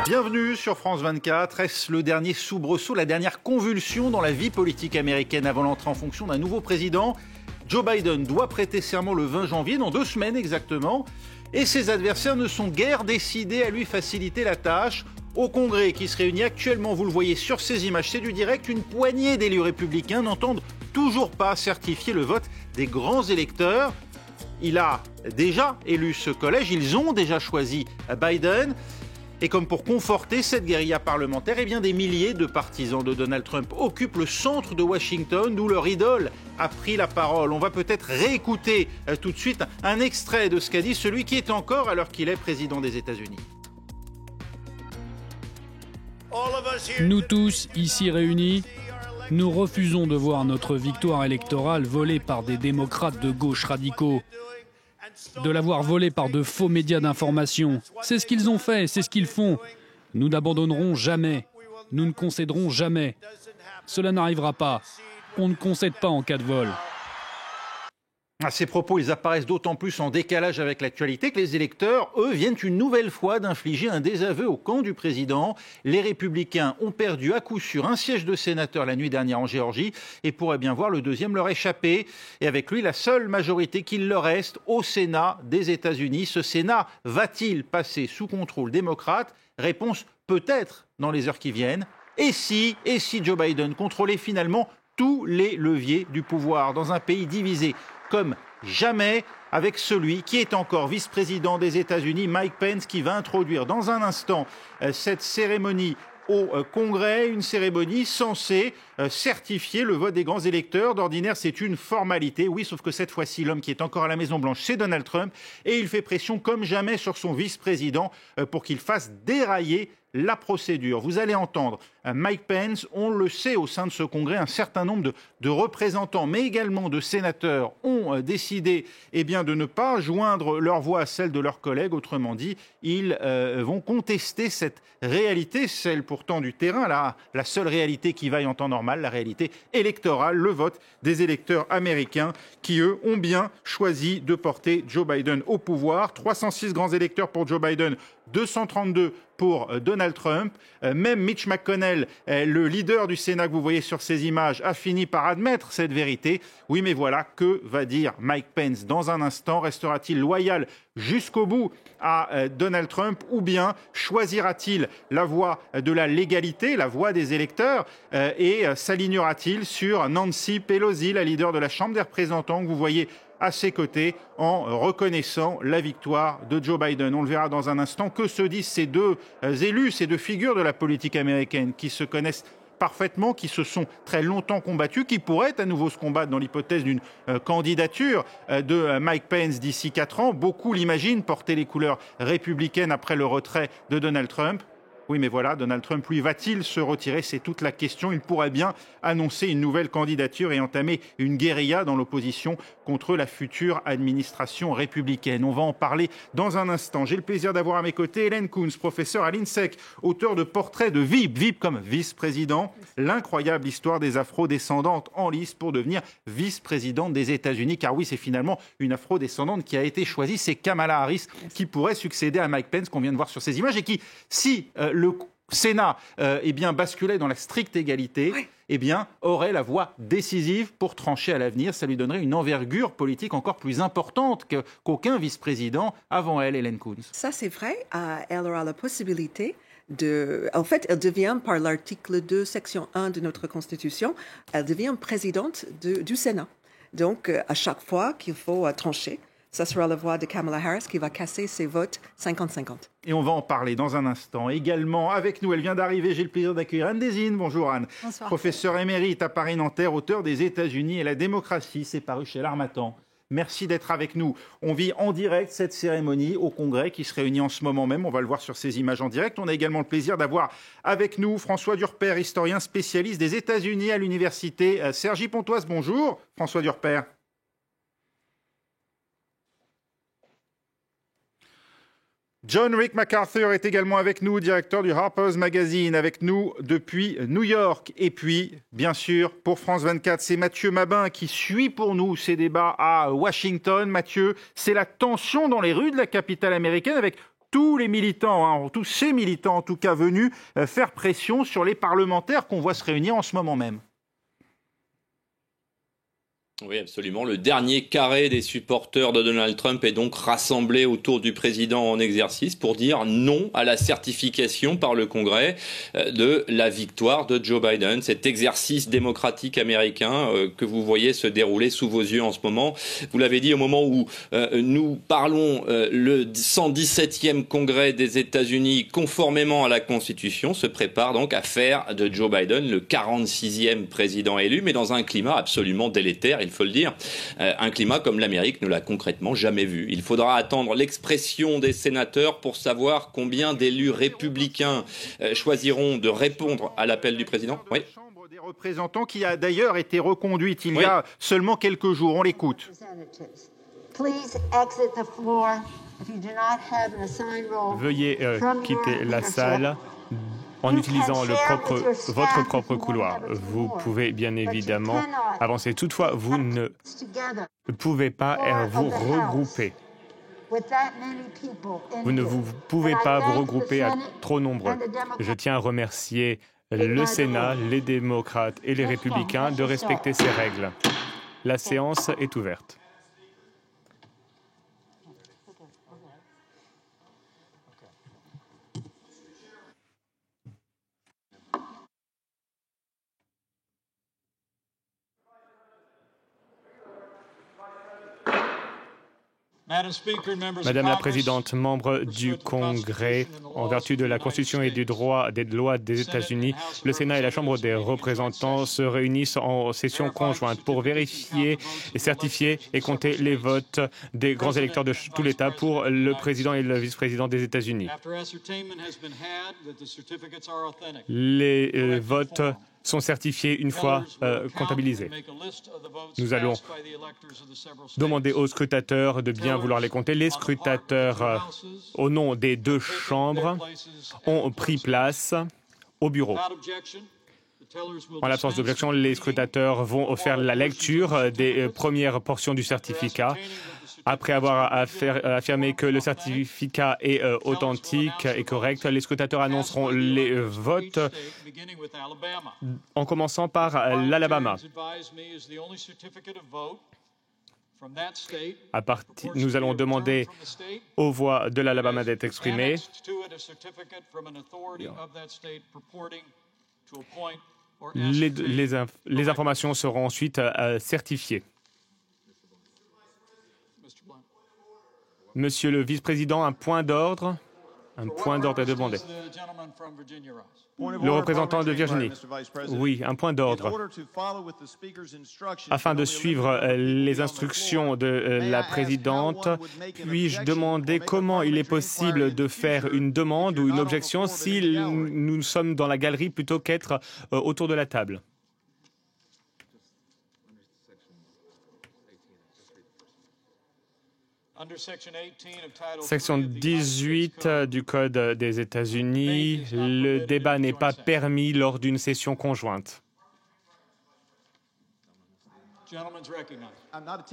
Bienvenue sur France 24. Est-ce le dernier soubresaut, la dernière convulsion dans la vie politique américaine avant l'entrée en fonction d'un nouveau président ? Joe Biden doit prêter serment le 20 janvier, dans 2 semaines exactement. Et ses adversaires ne sont guère décidés à lui faciliter la tâche. Au Congrès qui se réunit actuellement, vous le voyez sur ces images, c'est du direct, une poignée d'élus républicains n'entendent toujours pas certifier le vote des grands électeurs. Il a déjà élu ce collège, ils ont déjà choisi Biden. Et comme pour conforter cette guérilla parlementaire, eh bien des milliers de partisans de Donald Trump occupent le centre de Washington où leur idole a pris la parole. On va peut-être réécouter tout de suite un extrait de ce qu'a dit celui qui est encore, alors qu'il est président des États-Unis. Nous tous, ici réunis, nous refusons de voir notre victoire électorale volée par des démocrates de gauche radicaux. De l'avoir volée par de faux médias d'information. C'est ce qu'ils ont fait, c'est ce qu'ils font. Nous n'abandonnerons jamais. Nous ne concéderons jamais. Cela n'arrivera pas. On ne concède pas en cas de vol. À ces propos, ils apparaissent d'autant plus en décalage avec l'actualité que les électeurs, eux, viennent une nouvelle fois d'infliger un désaveu au camp du président. Les Républicains ont perdu à coup sûr un siège de sénateur la nuit dernière en Géorgie et pourraient bien voir le deuxième leur échapper. Et avec lui, la seule majorité qu'il leur reste au Sénat des États-Unis. Ce Sénat va-t-il passer sous contrôle démocrate ? Réponse peut-être dans les heures qui viennent. Et si Joe Biden contrôlait finalement tous les leviers du pouvoir dans un pays divisé comme jamais, avec celui qui est encore vice-président des États-Unis, Mike Pence, qui va introduire dans un instant cette cérémonie au Congrès, une cérémonie censée certifier le vote des grands électeurs. D'ordinaire, c'est une formalité. Oui, sauf que cette fois-ci, l'homme qui est encore à la Maison-Blanche, c'est Donald Trump. Et il fait pression comme jamais sur son vice-président pour qu'il fasse dérailler la procédure. Vous allez entendre Mike Pence, on le sait au sein de ce congrès, un certain nombre de représentants, mais également de sénateurs ont décidé de ne pas joindre leur voix à celle de leurs collègues. Autrement dit, ils vont contester cette réalité, celle pourtant du terrain, la seule réalité qui vaille en temps normal, la réalité électorale, le vote des électeurs américains qui, eux, ont bien choisi de porter Joe Biden au pouvoir. 306 grands électeurs pour Joe Biden, 232 pour Donald Trump. Même Mitch McConnell, le leader du Sénat que vous voyez sur ces images, a fini par admettre cette vérité. Oui, mais voilà, que va dire Mike Pence dans un instant ? Restera-t-il loyal jusqu'au bout à Donald Trump ou bien choisira-t-il la voie de la légalité, la voie des électeurs et s'alignera-t-il sur Nancy Pelosi, la leader de la Chambre des représentants que vous voyez à ses côtés en reconnaissant la victoire de Joe Biden. On le verra dans un instant. Que se disent ces deux élus, ces deux figures de la politique américaine qui se connaissent parfaitement, qui se sont très longtemps combattus, qui pourraient à nouveau se combattre dans l'hypothèse d'une candidature de Mike Pence d'ici 4 ans. Beaucoup l'imaginent porter les couleurs républicaines après le retrait de Donald Trump. Oui, mais voilà, Donald Trump, lui, va-t-il se retirer ? C'est toute la question. Il pourrait bien annoncer une nouvelle candidature et entamer une guérilla dans l'opposition contre la future administration républicaine. On va en parler dans un instant. J'ai le plaisir d'avoir à mes côtés Hélène Kounce, professeure à l'INSEC, auteur de portraits de VIP comme vice-président, l'incroyable histoire des afro-descendantes en lice pour devenir vice-présidente des États-Unis. Car oui, c'est finalement une afro-descendante qui a été choisie. C'est Kamala Harris qui pourrait succéder à Mike Pence qu'on vient de voir sur ces images et qui, si le Sénat basculait dans la stricte égalité, aurait la voix décisive pour trancher à l'avenir. Ça lui donnerait une envergure politique encore plus importante qu'aucun vice-président avant elle, Hélène Kounce. Ça, c'est vrai. Elle aura la possibilité en fait, elle devient, par l'article 2, section 1 de notre Constitution, elle devient présidente du Sénat. Donc, à chaque fois qu'il faut trancher, ça sera la voix de Kamala Harris qui va casser ses votes 50-50. Et on va en parler dans un instant. Également, avec nous, elle vient d'arriver, j'ai le plaisir d'accueillir Anne Désine. Bonjour Anne. Bonsoir. Professeure émérite à Paris-Nanterre, auteur des États-Unis et la démocratie. C'est paru chez l'Harmattan. Merci d'être avec nous. On vit en direct cette cérémonie au Congrès qui se réunit en ce moment même. On va le voir sur ces images en direct. On a également le plaisir d'avoir avec nous François Durper, historien spécialiste des États-Unis à l'université Cergy-Pontoise. Bonjour François Durper. John Rick MacArthur est également avec nous, directeur du Harper's Magazine, avec nous depuis New York. Et puis, bien sûr, pour France 24, c'est Mathieu Mabin qui suit pour nous ces débats à Washington. Mathieu, c'est la tension dans les rues de la capitale américaine avec tous les militants, tous ces militants en tout cas venus faire pression sur les parlementaires qu'on voit se réunir en ce moment même. Oui, absolument. Le dernier carré des supporters de Donald Trump est donc rassemblé autour du président en exercice pour dire non à la certification par le Congrès de la victoire de Joe Biden. Cet exercice démocratique américain que vous voyez se dérouler sous vos yeux en ce moment. Vous l'avez dit, au moment où nous parlons, le 117e Congrès des États-Unis, conformément à la Constitution, se prépare donc à faire de Joe Biden le 46e président élu, mais dans un climat absolument délétère. Il faut le dire, un climat comme l'Amérique ne l'a concrètement jamais vu. Il faudra attendre l'expression des sénateurs pour savoir combien d'élus républicains choisiront de répondre à l'appel du président. Oui. La Chambre des représentants qui a d'ailleurs été reconduite il y a seulement quelques jours. On l'écoute. Veuillez quitter la salle en utilisant votre propre couloir. Vous pouvez bien évidemment avancer. Toutefois, vous ne pouvez pas vous regrouper. Vous ne pouvez pas vous regrouper à trop nombreux. Je tiens à remercier le Sénat, les démocrates et les républicains de respecter ces règles. La séance est ouverte. Madame la Présidente, membres du Congrès, en vertu de la Constitution et des lois des États-Unis, le Sénat et la Chambre des représentants se réunissent en session conjointe pour vérifier, certifier et compter les votes des grands électeurs de tout l'État pour le président et le vice-président des États-Unis. Les votes sont certifiés une fois comptabilisés. Nous allons demander aux scrutateurs de bien vouloir les compter. Les scrutateurs, au nom des deux chambres, ont pris place au bureau. En l'absence d'objection, les scrutateurs vont faire la lecture des premières portions du certificat. Après avoir affirmé que le certificat est authentique et correct, les scrutateurs annonceront les votes en commençant par l'Alabama. Nous allons demander aux voix de l'Alabama d'être exprimées. Les informations seront ensuite certifiées. Monsieur le vice-président, un point d'ordre. Un point d'ordre est demandé. Le représentant de Virginie. Oui, un point d'ordre. Afin de suivre les instructions de la présidente, puis-je demander comment il est possible de faire une demande ou une objection si nous sommes dans la galerie plutôt qu'être autour de la table? Section 18 du Code des États-Unis, le débat n'est pas permis lors d'une session conjointe.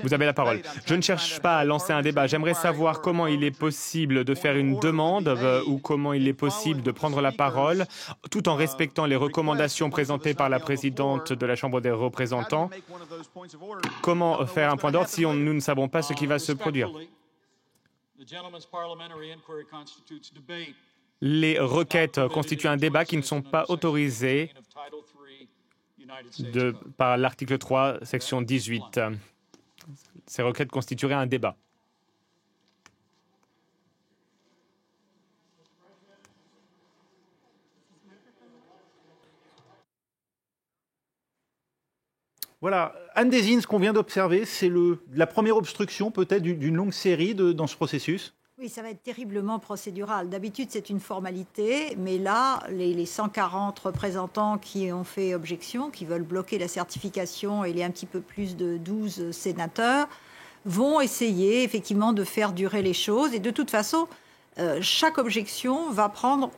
Vous avez la parole. Je ne cherche pas à lancer un débat. J'aimerais savoir comment il est possible de faire une demande ou comment il est possible de prendre la parole tout en respectant les recommandations présentées par la présidente de la Chambre des représentants. Comment faire un point d'ordre si nous ne savons pas ce qui va se produire? Les requêtes constituent un débat qui ne sont pas autorisées par l'article 3, section 18. Ces requêtes constitueraient un débat. Voilà, Anne Désine, ce qu'on vient d'observer, c'est la première obstruction peut-être d'une longue série dans ce processus. Oui, ça va être terriblement procédural. D'habitude, c'est une formalité, mais là, les 140 représentants qui ont fait objection, qui veulent bloquer la certification, et les un petit peu plus de 12 sénateurs, vont essayer effectivement de faire durer les choses. Et de toute façon, chaque objection va prendre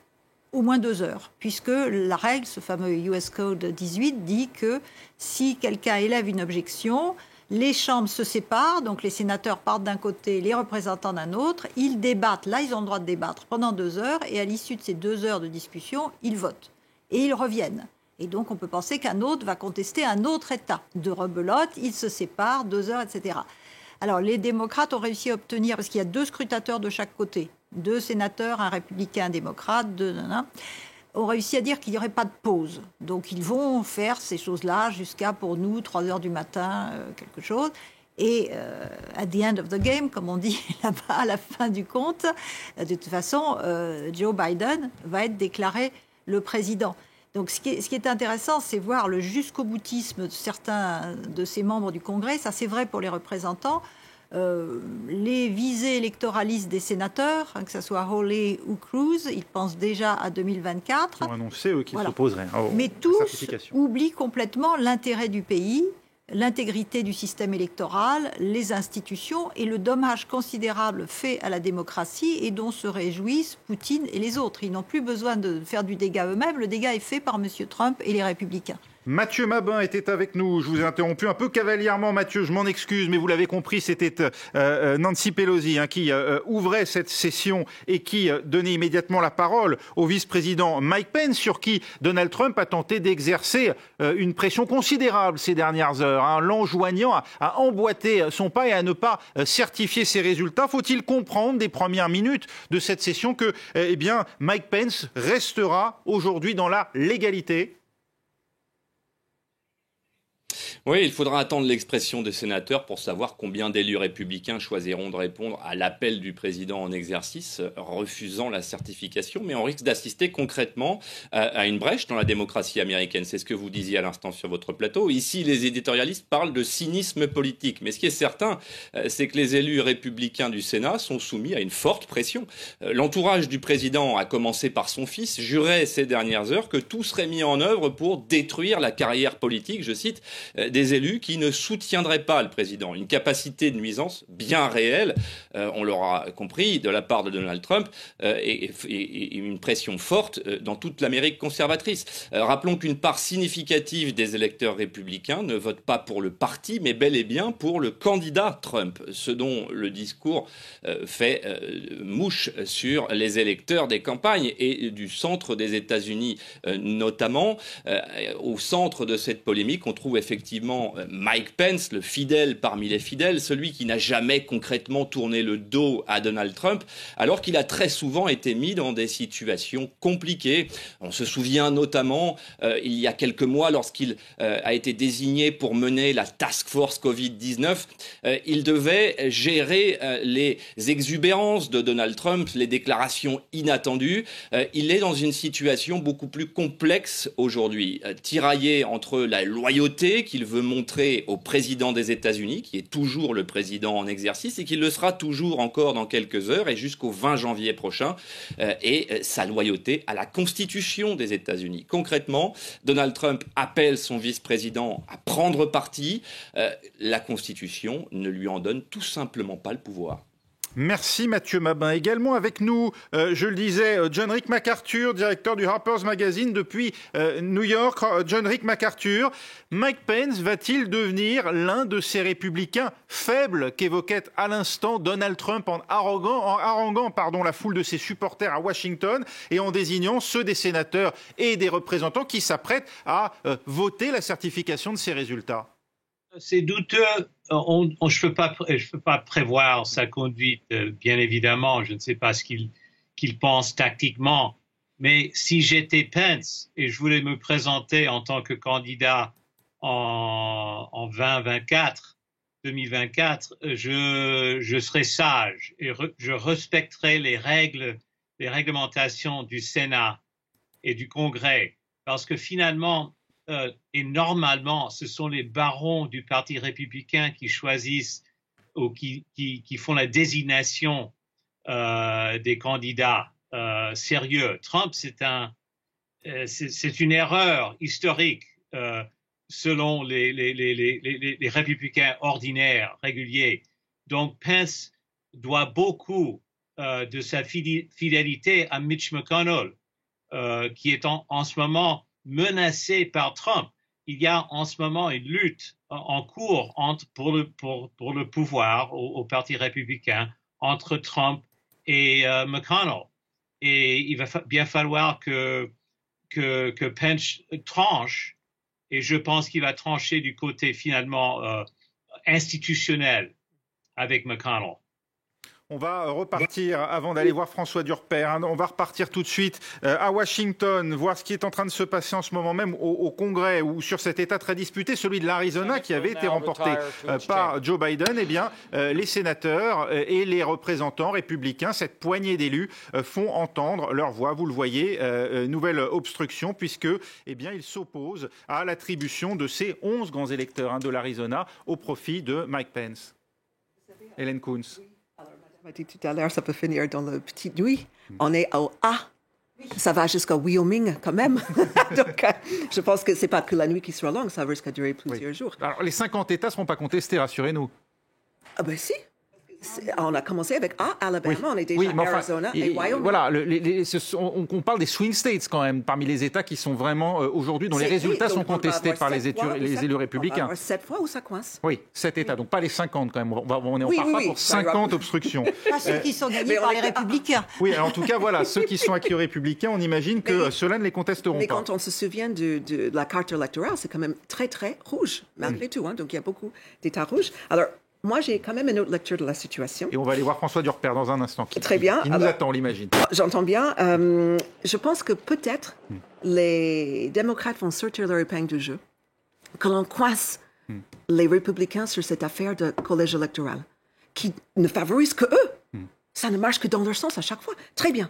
au moins 2 heures, puisque la règle, ce fameux US Code 18, dit que si quelqu'un élève une objection, Les chambres se séparent, donc les sénateurs partent d'un côté, les représentants d'un autre. Ils débattent, là ils ont le droit de débattre pendant 2 heures, et à l'issue de ces 2 heures de discussion, ils votent. Et ils reviennent. Et donc on peut penser qu'un autre va contester un autre État. De rebelote, ils se séparent, 2 heures, etc. Alors les démocrates ont réussi à obtenir, parce qu'il y a 2 scrutateurs de chaque côté, 2 sénateurs, un républicain, un démocrate, 2... ont réussi à dire qu'il n'y aurait pas de pause. Donc ils vont faire ces choses-là jusqu'à, pour nous, 3 heures du matin, quelque chose. Et at the end of the game, comme on dit là-bas, à la fin du compte, de toute façon, Joe Biden va être déclaré le président. Donc ce qui est intéressant, c'est voir le jusqu'au-boutisme de certains de ces membres du Congrès. Ça, c'est vrai pour les représentants. Les visées électoralistes des sénateurs, que ce soit Hawley ou Cruz, ils pensent déjà à 2024. Ils ont annoncé, eux, qu'ils s'opposeraient. Mais tous oublient complètement l'intérêt du pays, l'intégrité du système électoral, les institutions et le dommage considérable fait à la démocratie et dont se réjouissent Poutine et les autres. Ils n'ont plus besoin de faire du dégât eux-mêmes. Le dégât est fait par M. Trump et les républicains. Mathieu Mabin était avec nous. Je vous ai interrompu un peu cavalièrement, Mathieu. Je m'en excuse, mais vous l'avez compris, c'était Nancy Pelosi qui ouvrait cette session et qui donnait immédiatement la parole au vice-président Mike Pence, sur qui Donald Trump a tenté d'exercer une pression considérable ces dernières heures, l'enjoignant à emboîter son pas et à ne pas certifier ses résultats. Faut-il comprendre des premières minutes de cette session que Mike Pence restera aujourd'hui dans la légalité ? Oui, il faudra attendre l'expression des sénateurs pour savoir combien d'élus républicains choisiront de répondre à l'appel du président en exercice, refusant la certification. Mais on risque d'assister concrètement à une brèche dans la démocratie américaine. C'est ce que vous disiez à l'instant sur votre plateau. Ici, les éditorialistes parlent de cynisme politique. Mais ce qui est certain, c'est que les élus républicains du Sénat sont soumis à une forte pression. L'entourage du président, à commencer par son fils, jurait ces dernières heures que tout serait mis en œuvre pour détruire la carrière politique, je cite, des élus qui ne soutiendraient pas le président. Une capacité de nuisance bien réelle, on l'aura compris, de la part de Donald Trump, et une pression forte dans toute l'Amérique conservatrice. Rappelons qu'une part significative des électeurs républicains ne vote pas pour le parti, mais bel et bien pour le candidat Trump, ce dont le discours fait mouche sur les électeurs des campagnes et du centre des États-Unis notamment. Au centre de cette polémique, on trouve effectivement Mike Pence, le fidèle parmi les fidèles, celui qui n'a jamais concrètement tourné le dos à Donald Trump, alors qu'il a très souvent été mis dans des situations compliquées. On se souvient notamment, il y a quelques mois, lorsqu'il a été désigné pour mener la Task Force Covid-19, il devait gérer les exubérances de Donald Trump, les déclarations inattendues. Il est dans une situation beaucoup plus complexe aujourd'hui, tiraillé entre la loyauté qu'il veut montrer au président des États-Unis, qui est toujours le président en exercice et qui le sera toujours encore dans quelques heures et jusqu'au 20 janvier prochain, et sa loyauté à la Constitution des États-Unis. Concrètement, Donald Trump appelle son vice-président à prendre parti. La Constitution ne lui en donne tout simplement pas le pouvoir. Merci Mathieu Mabin. Également avec nous, je le disais, John Rick MacArthur, directeur du Harper's Magazine depuis New York. John Rick MacArthur, Mike Pence va-t-il devenir l'un de ces républicains faibles qu'évoquait à l'instant Donald Trump en haranguant la foule de ses supporters à Washington et en désignant ceux des sénateurs et des représentants qui s'apprêtent à voter la certification de ces résultats? C'est douteux. Je peux pas prévoir sa conduite, bien évidemment. Je ne sais pas ce qu'il pense tactiquement. Mais si j'étais Pence et je voulais me présenter en tant que candidat en 2024, je serais sage et je respecterais les réglementations du Sénat et du Congrès. Parce que finalement, et normalement, ce sont les barons du Parti républicain qui choisissent ou qui font la désignation des candidats sérieux. Trump, c'est une erreur historique selon les républicains ordinaires, réguliers. Donc, Pence doit beaucoup de sa fidélité à Mitch McConnell, qui est en ce moment menacé par Trump. il y a en ce moment une lutte en cours pour le pouvoir au Parti républicain entre Trump et McConnell. Et il va bien falloir que Pence tranche, et je pense qu'il va trancher du côté finalement institutionnel avec McConnell. On va repartir, avant d'aller voir François Durper, on va repartir tout de suite à Washington, voir ce qui est en train de se passer en ce moment même au Congrès, ou sur cet État très disputé, celui de l'Arizona, qui avait été remporté par Joe Biden. Eh bien, les sénateurs et les représentants républicains, cette poignée d'élus, font entendre leur voix. Vous le voyez, nouvelle obstruction, puisque ils s'opposent à l'attribution de ces 11 grands électeurs de l'Arizona au profit de Mike Pence. Hélène Kuntz. On m'a dit tout à l'heure, ça peut finir dans la petite nuit. On est au A. Ça va jusqu'au Wyoming quand même. Donc, je pense que ce n'est pas que la nuit qui sera longue, ça risque de durer plusieurs jours. Alors, les 50 États ne seront pas contestés, rassurez-nous. Ah ben si. On a commencé avec Alabama, on est déjà Arizona et Wyoming. Voilà, on parle des swing states quand même, parmi les États qui sont vraiment aujourd'hui, dont les résultats sont contestés par les élus républicains. 7 fois où ça coince. Oui, 7 États, donc pas les 50 quand même. On part pas pour 50 obstructions. Pas ceux qui sont gagnés par les républicains. Oui, alors en tout cas, voilà, ceux qui sont acquis aux républicains, on imagine que ceux-là ne les contesteront pas. Mais quand on se souvient de la carte électorale, c'est quand même très, très rouge, malgré tout. Donc il y a beaucoup d'États rouges. Alors, moi, j'ai quand même une autre lecture de la situation. Et on va aller voir François Durper dans un instant. Très bien. Qui nous attend, on l'imagine. J'entends bien. Je pense que peut-être les démocrates vont sortir leur épingle du jeu, que l'on coince les républicains sur cette affaire de collège électoral, qui ne favorise que eux. Ça ne marche que dans leur sens à chaque fois. Très bien.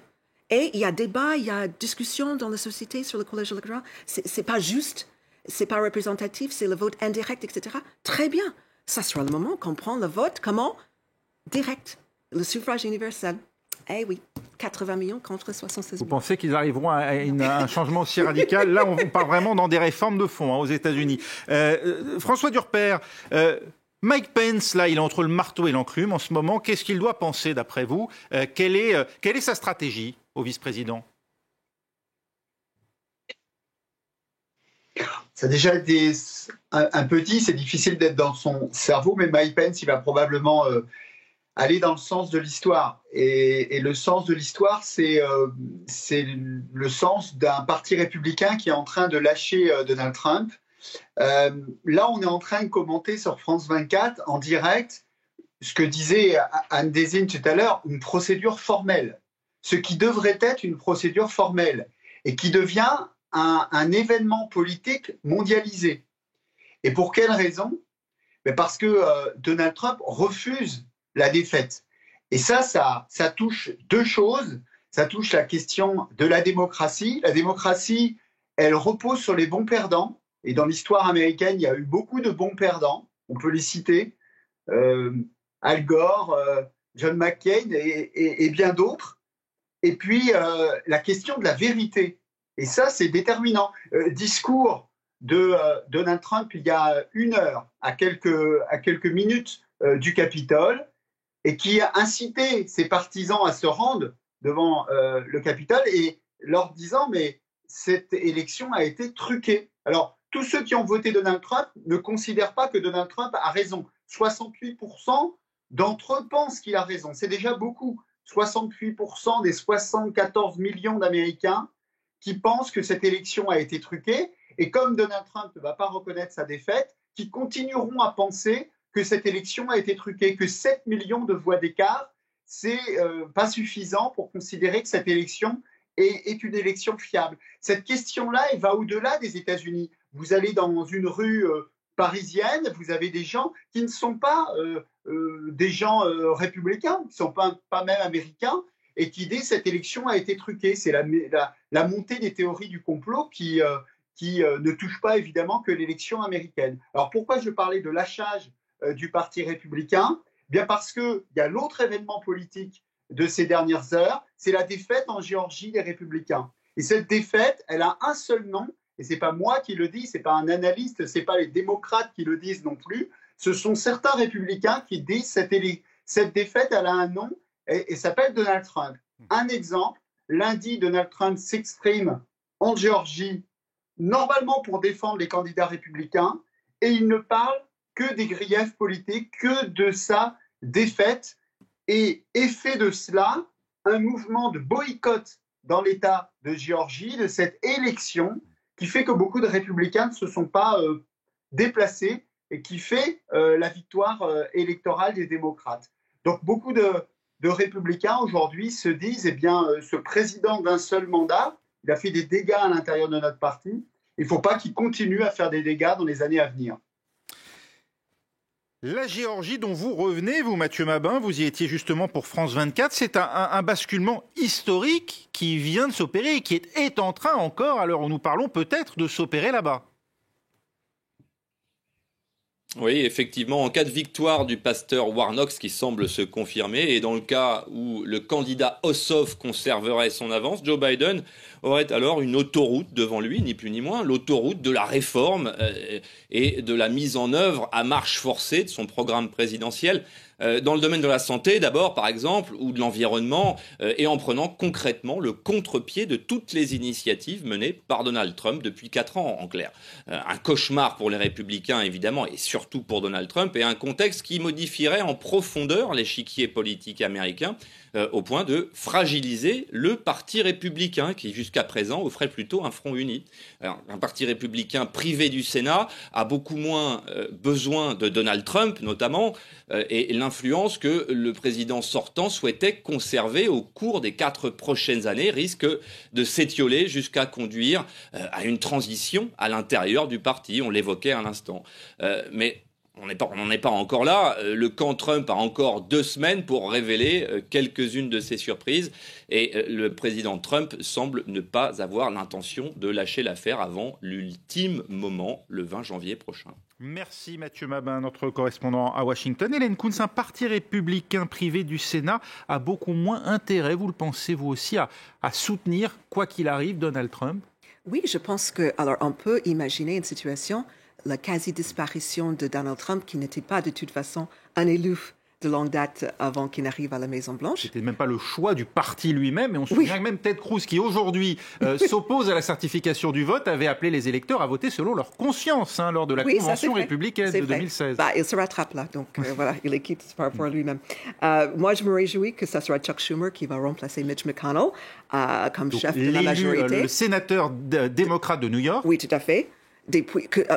Et il y a débat, il y a discussion dans la société sur le collège électoral. C'est pas juste, c'est pas représentatif, c'est le vote indirect, etc. Très bien. Ça sera le moment qu'on prend le vote, comment? Direct, le suffrage universel. Eh oui, 80 millions contre 76 millions. Vous pensez qu'ils arriveront à un changement aussi radical? Là, on part vraiment dans des réformes de fond aux États-Unis. François Durper, Mike Pence, là, il est entre le marteau et l'enclume en ce moment. Qu'est-ce qu'il doit penser, d'après vous? Quelle est sa stratégie au vice-président? Ça a déjà été un petit, c'est difficile d'être dans son cerveau, mais Mike Pence, il va probablement aller dans le sens de l'histoire. Et le sens de l'histoire, c'est le sens d'un parti républicain qui est en train de lâcher Donald Trump. Là, on est en train de commenter sur France 24 en direct ce que disait Anne Désine tout à l'heure, une procédure formelle. Ce qui devrait être une procédure formelle et qui devient un événement politique mondialisé. Et pour quelle raison? Parce que Donald Trump refuse la défaite. Et ça touche deux choses. Ça touche la question de la démocratie. La démocratie, elle repose sur les bons perdants. Et dans l'histoire américaine, il y a eu beaucoup de bons perdants. On peut les citer. Al Gore, John McCain et bien d'autres. Et puis, la question de la vérité. Et ça, c'est déterminant. Discours de Donald Trump il y a 1 heure, à quelques minutes du Capitole, et qui a incité ses partisans à se rendre devant le Capitole et leur disant « mais cette élection a été truquée ». Alors, tous ceux qui ont voté Donald Trump ne considèrent pas que Donald Trump a raison. 68% d'entre eux pensent qu'il a raison. C'est déjà beaucoup. 68% des 74 millions d'Américains qui pensent que cette élection a été truquée, et comme Donald Trump ne va pas reconnaître sa défaite, qui continueront à penser que cette élection a été truquée, que 7 millions de voix d'écart, c'est pas suffisant pour considérer que cette élection est une élection fiable. Cette question-là, elle va au-delà des États-Unis. Vous allez dans une rue parisienne, vous avez des gens qui ne sont pas des gens républicains, qui ne sont pas même américains, et qui disent que cette élection a été truquée. C'est la montée des théories du complot qui ne touche pas évidemment que l'élection américaine. Alors pourquoi je parlais de lâchage du Parti républicain? Bien parce qu'il y a l'autre événement politique de ces dernières heures, c'est la défaite en Géorgie des républicains. Et cette défaite, elle a un seul nom, et ce n'est pas moi qui le dis, ce n'est pas un analyste, ce n'est pas les démocrates qui le disent non plus, ce sont certains républicains qui disent cette défaite, elle a un nom, et s'appelle Donald Trump. Un exemple, lundi, Donald Trump s'exprime en Géorgie normalement pour défendre les candidats républicains, et il ne parle que des griefs politiques, que de sa défaite, et effet de cela, un mouvement de boycott dans l'État de Géorgie de cette élection qui fait que beaucoup de républicains ne se sont pas déplacés et qui fait la victoire électorale des démocrates. Donc beaucoup de républicains aujourd'hui se disent, eh bien, ce président d'un seul mandat, il a fait des dégâts à l'intérieur de notre parti, il ne faut pas qu'il continue à faire des dégâts dans les années à venir. La Géorgie dont vous revenez, vous Mathieu Mabin, vous y étiez justement pour France 24, c'est un basculement historique qui vient de s'opérer et qui est en train encore, à l'heure où nous parlons, peut-être de s'opérer là-bas. Oui, effectivement, en cas de victoire du pasteur Warnock, ce qui semble se confirmer, et dans le cas où le candidat Ossoff conserverait son avance, Joe Biden aurait alors une autoroute devant lui, ni plus ni moins, l'autoroute de la réforme et de la mise en œuvre à marche forcée de son programme présidentiel. Dans le domaine de la santé, d'abord, par exemple, ou de l'environnement, et en prenant concrètement le contre-pied de toutes les initiatives menées par Donald Trump depuis 4 ans, en clair. Un cauchemar pour les républicains, évidemment, et surtout pour Donald Trump, et un contexte qui modifierait en profondeur l'échiquier politique américain, au point de fragiliser le parti républicain, qui jusqu'à présent offrait plutôt un front uni. Alors, un parti républicain privé du Sénat a beaucoup moins besoin de Donald Trump, notamment, et l'influence que le président sortant souhaitait conserver au cours des 4 prochaines années risque de s'étioler jusqu'à conduire à une transition à l'intérieur du parti. On l'évoquait à l'instant. Mais on n'en est pas encore là. Le camp Trump a encore 2 semaines pour révéler quelques-unes de ses surprises. Et le président Trump semble ne pas avoir l'intention de lâcher l'affaire avant l'ultime moment, le 20 janvier prochain. Merci Mathieu Mabin, notre correspondant à Washington. Hélène Kounz, un parti républicain privé du Sénat a beaucoup moins intérêt, vous le pensez vous aussi, à soutenir, quoi qu'il arrive, Donald Trump? Oui, je pense que, alors on peut imaginer une situation, la quasi-disparition de Donald Trump, qui n'était pas de toute façon un élu de longue date avant qu'il n'arrive à la Maison-Blanche. C'était même pas le choix du parti lui-même, et on se souvient que même Ted Cruz, qui aujourd'hui s'oppose à la certification du vote, avait appelé les électeurs à voter selon leur conscience lors de la convention républicaine de 2016. Il se rattrape là, donc voilà, il est quitte par rapport à lui-même. Moi, je me réjouis que ça soit Chuck Schumer qui va remplacer Mitch McConnell comme chef de la majorité. Le sénateur démocrate de New York. Oui, tout à fait.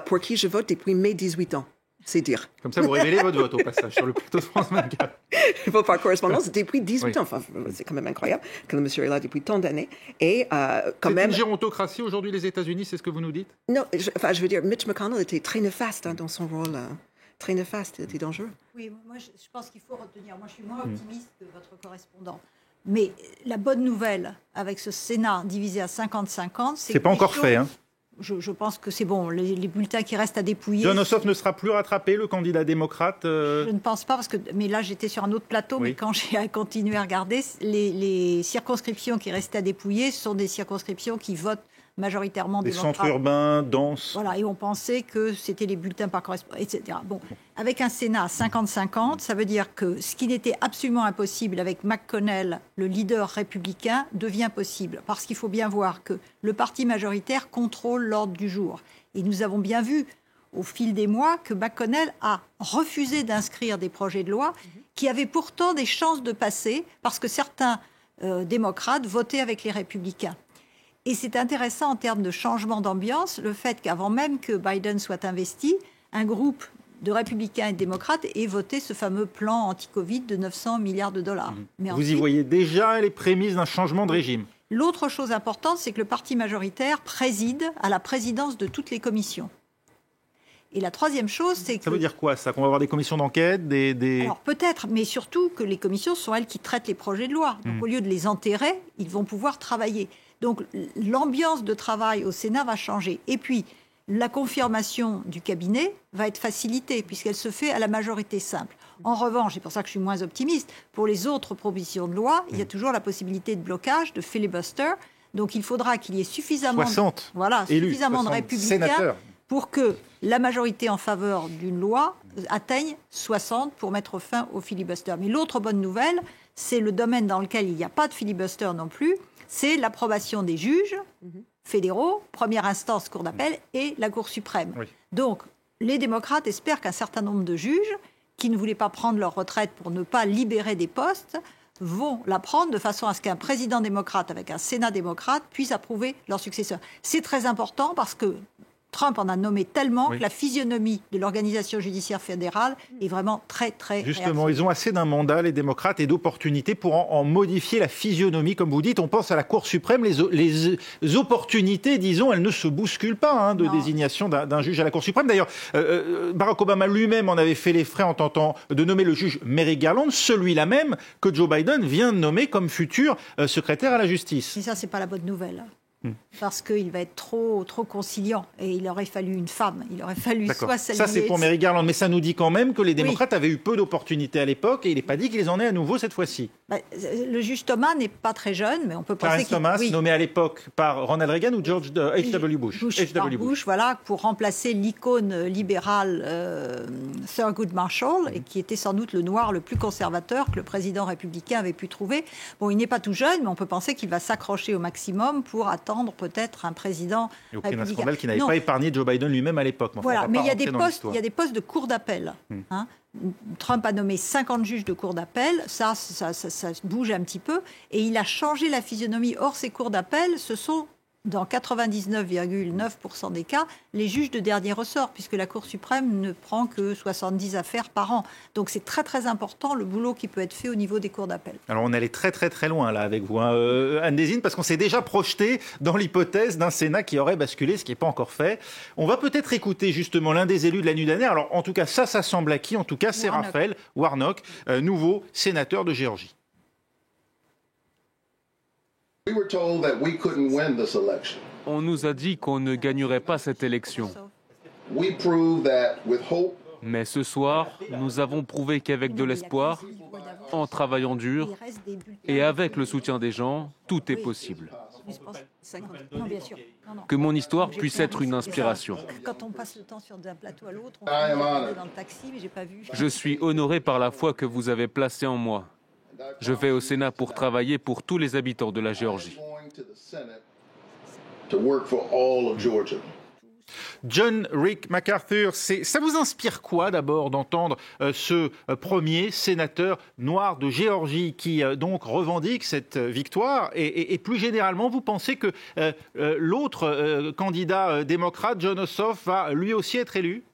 Pour qui je vote depuis mes 18 ans. C'est dire. Comme ça, vous révélez votre vote au passage sur le plateau de France 24. Je vote par correspondance depuis 18 ans. Enfin, c'est quand même incroyable que le monsieur est là depuis tant d'années. Et quand même. C'est une gérontocratie aujourd'hui, les États-Unis, c'est ce que vous nous dites? Non, je veux dire, Mitch McConnell était très néfaste dans son rôle. Très néfaste, il était dangereux. Oui, moi, je pense qu'il faut retenir. Moi, je suis moins optimiste que votre correspondant. Mais la bonne nouvelle avec ce Sénat divisé à 50-50, c'est pas encore fait, hein. Je pense que c'est bon. Les bulletins qui restent à dépouiller. John Ossoff ne sera plus rattrapé, le candidat démocrate Je ne pense pas, mais là, j'étais sur un autre plateau, mais quand j'ai continué à regarder, les circonscriptions qui restaient à dépouiller sont des circonscriptions qui votent majoritairement des démocrates. Centres urbains, denses. Voilà, et on pensait que c'était les bulletins par correspondance, etc. Bon, avec un Sénat à 50-50, ça veut dire que ce qui n'était absolument impossible avec McConnell, le leader républicain, devient possible. Parce qu'il faut bien voir que le parti majoritaire contrôle l'ordre du jour. Et nous avons bien vu au fil des mois que McConnell a refusé d'inscrire des projets de loi qui avaient pourtant des chances de passer parce que certains démocrates votaient avec les républicains. Et c'est intéressant en termes de changement d'ambiance, le fait qu'avant même que Biden soit investi, un groupe de républicains et de démocrates ait voté ce fameux plan anti-Covid de 900 milliards de dollars. Mais vous y voyez déjà les prémices d'un changement de régime. L'autre chose importante, c'est que le parti majoritaire préside à la présidence de toutes les commissions. Et la troisième chose, c'est que... Ça veut dire quoi, ça? Qu'on va avoir des commissions d'enquête, Alors peut-être, mais surtout que les commissions sont elles qui traitent les projets de loi. Donc au lieu de les enterrer, ils vont pouvoir travailler. Donc l'ambiance de travail au Sénat va changer. Et puis, la confirmation du cabinet va être facilitée puisqu'elle se fait à la majorité simple. En revanche, c'est pour ça que je suis moins optimiste, pour les autres propositions de loi, il y a toujours la possibilité de blocage, de filibuster. Donc il faudra qu'il y ait suffisamment, suffisamment de républicains sénateurs pour que la majorité en faveur d'une loi atteigne 60 pour mettre fin au filibuster. Mais l'autre bonne nouvelle, c'est le domaine dans lequel il n'y a pas de filibuster non plus, c'est l'approbation des juges fédéraux, première instance, Cour d'appel, et la Cour suprême. Oui. Donc, les démocrates espèrent qu'un certain nombre de juges qui ne voulaient pas prendre leur retraite pour ne pas libérer des postes vont la prendre de façon à ce qu'un président démocrate avec un Sénat démocrate puisse approuver leur successeur. C'est très important parce que Trump en a nommé tellement que la physionomie de l'organisation judiciaire fédérale est vraiment très, très Justement, ils ont assez d'un mandat, les démocrates, et d'opportunités pour en modifier la physionomie. Comme vous dites, on pense à la Cour suprême. Les opportunités, disons, elles ne se bousculent pas de désignation d'un juge à la Cour suprême. D'ailleurs, Barack Obama lui-même en avait fait les frais en tentant de nommer le juge Merrick Garland, celui-là même que Joe Biden vient de nommer comme futur secrétaire à la justice. Et ça, c'est pas la bonne nouvelle. Parce qu'il va être trop conciliant. Et il aurait fallu une femme. Il aurait fallu soit s'allier... Ça, c'est pour Merrick Garland. Mais ça nous dit quand même que les démocrates avaient eu peu d'opportunités à l'époque et il n'est pas dit qu'ils en aient à nouveau cette fois-ci. Le juge Thomas n'est pas très jeune, mais on peut penser Clarence Thomas, nommé à l'époque par Ronald Reagan ou George H.W. Bush. Bush, voilà, pour remplacer l'icône libérale Thurgood Marshall, et qui était sans doute le noir le plus conservateur que le président républicain avait pu trouver. Bon, il n'est pas tout jeune, mais on peut penser qu'il va s'accrocher au maximum pour attendre peut-être un président républicain. Un scandale qui n'avait pas épargné Joe Biden lui-même à l'époque. Voilà, mais il y a des postes de cour d'appel. Trump a nommé 50 juges de cour d'appel, ça bouge un petit peu, et il a changé la physionomie. Or, ces cours d'appel, ce sont, dans 99,9% des cas, les juges de dernier ressort, puisque la Cour suprême ne prend que 70 affaires par an. Donc c'est très très important le boulot qui peut être fait au niveau des cours d'appel. Alors on allait très très très loin là avec vous, Anne Désine, parce qu'on s'est déjà projeté dans l'hypothèse d'un Sénat qui aurait basculé, ce qui n'est pas encore fait. On va peut-être écouter justement l'un des élus de la nuit dernière. Alors en tout cas ça semble acquis, en tout cas c'est Raphaël Warnock, nouveau sénateur de Géorgie. On nous a dit qu'on ne gagnerait pas cette élection. Mais ce soir, nous avons prouvé qu'avec de l'espoir, en travaillant dur et avec le soutien des gens, tout est possible. Que mon histoire puisse être une inspiration. Quand on passe le temps sur d'un plateau à l'autre, on est dans le taxi, mais j'ai pas vu. Je suis honoré par la foi que vous avez placée en moi. Je vais au Sénat pour travailler pour tous les habitants de la Géorgie. John Rick MacArthur, ça vous inspire quoi d'abord d'entendre ce premier sénateur noir de Géorgie qui donc revendique cette victoire et plus généralement, vous pensez que l'autre candidat démocrate, Jon Ossoff, va lui aussi être élu?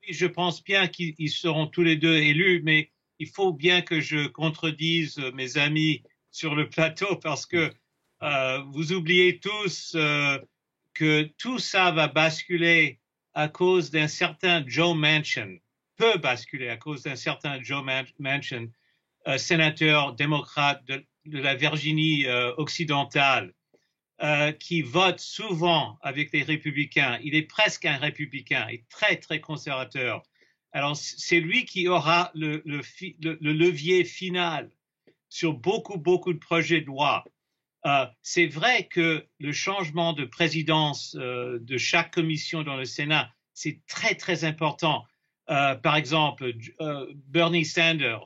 Je pense bien qu'ils seront tous les deux élus, mais il faut bien que je contredise mes amis sur le plateau parce que vous oubliez tous que tout ça va basculer à cause d'un certain Joe Manchin, peut basculer à cause d'un certain Joe Manchin, sénateur démocrate de la Virginie occidentale, qui vote souvent avec les républicains. Il est presque un républicain, il est très, très conservateur. Alors, c'est lui qui aura le levier final sur beaucoup de projets de loi. C'est vrai que le changement de présidence de chaque commission dans le Sénat, c'est très, très important. Par exemple, Bernie Sanders,